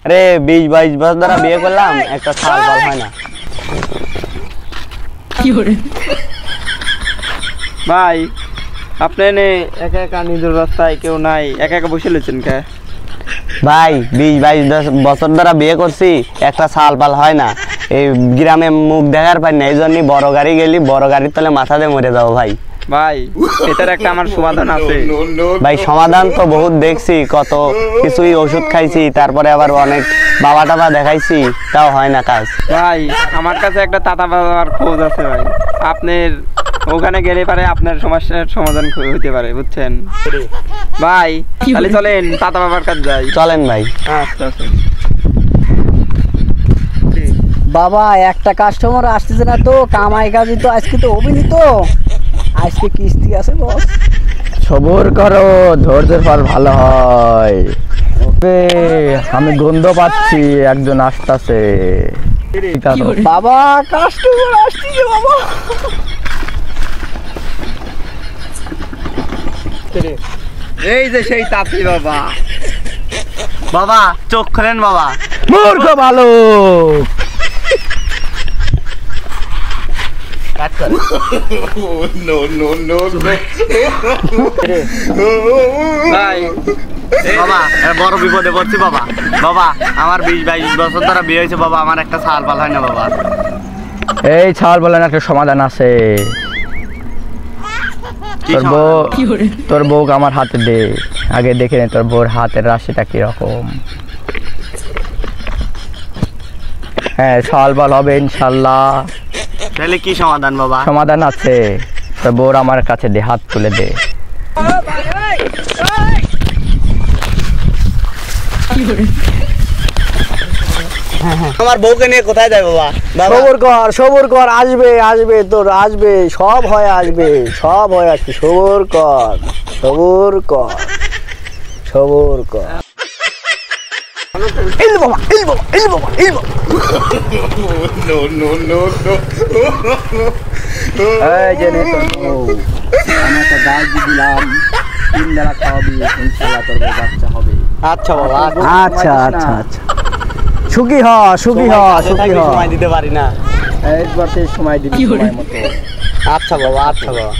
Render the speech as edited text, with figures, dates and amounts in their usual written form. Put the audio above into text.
আরে 20-22 বছর ধরে বিয়ে করলাম, একটা ছাল পাল হয় না। ভাই আপনি একা একা নিজের রাস্তায় কেউ নাই, একা একা বসে লেছেন কে? ভাই 20-22 বছর ধরে বিয়ে করছি, একটা ছাল পাল হয় না। এই গ্রামে মুখ দেখার পাই না, এই জন্যই বড় গাড়ি গেলি, বড় গাড়ির তলে মাথা দিয়ে মরে যাবো ভাই। ভাই এটার একটা আমার সমাধান আছে ভাই। সমাধান তো বহুত দেখছি, কত কিছুই ওষুধ খাইছি, তারপরে আবার অনেক বাবা টাবা দেখাইছি, তাও হয় না কাজ। ভাই আমার কাছে একটা তাতা বাবার খোঁজ আছে ভাই, আপনার ওখানে গেলে পারে আপনার সমস্যার সমাধান হইতে পারে, বুঝছেন ভাই? তাহলে চলেন তাতা বাবার কাছে যাই। চলেন ভাই। আচ্ছা আচ্ছা। বাবা একটা কাস্টমার আসতেছে না তো, কামাই কাজে তো আজকে তো অভিনীত, আজকে কিস্তি আছে বস। সবর করো, ধৈর্যের ফল ভালো হয়। ওকে, আমি গন্ধ পাচ্ছি একজন আসতেছে। বাবা কাস্টমার আসতেছে বাবা। এই যে সেই তাঁতি বাবা। বাবা চোখ খোলেন বাবা। মূর্খ ভালো। ভাই বাবা বড় বিপদে পড়ছি বাবা। বাবা আমার 20-22 বছর ধরে বিয়ে হয়েছে বাবা, আমার একটা ছাল পাল হয় না বাবা। এই ছাল বলেন একটা সমাধান আছে। তোর বউ আমার হাতে দে, আগে দেখে নে তোর বউর হাতের রাশিটা কিরকম। হ্যাঁ ছাল বল হবে ইনশাল্লাহ। তাহলে কি সমাধান বাবা? সমাধান আছে, তোর বউর আমার কাছে দে, হাত তুলে দে। আমার বউকে নিয়ে কোথায় যায় বাবা? সবর কর, আসবে আসবে, তোর আসবে, সব হয় আসবে, সব হয় আসবে। সবর কর, সবর কর, সবর কর। এই বাবা, এই বাবা, এই বাবা, এই বাবা। এই যে নে তোর বউ, আমি একটা গাছ দিলাম, 3 বেলা খাওয়াবি, ইনশাল্লাহ তোর বউ বাচ্চা হবে। আচ্ছা বাবা। আচ্ছা আচ্ছা আচ্ছা, সুখী হ, সুখী হ, সুখী হ। সময় দিতে পারি না। একবার সময় দিবি সময় মতো। আচ্ছা বাবা, আচ্ছা বাবা।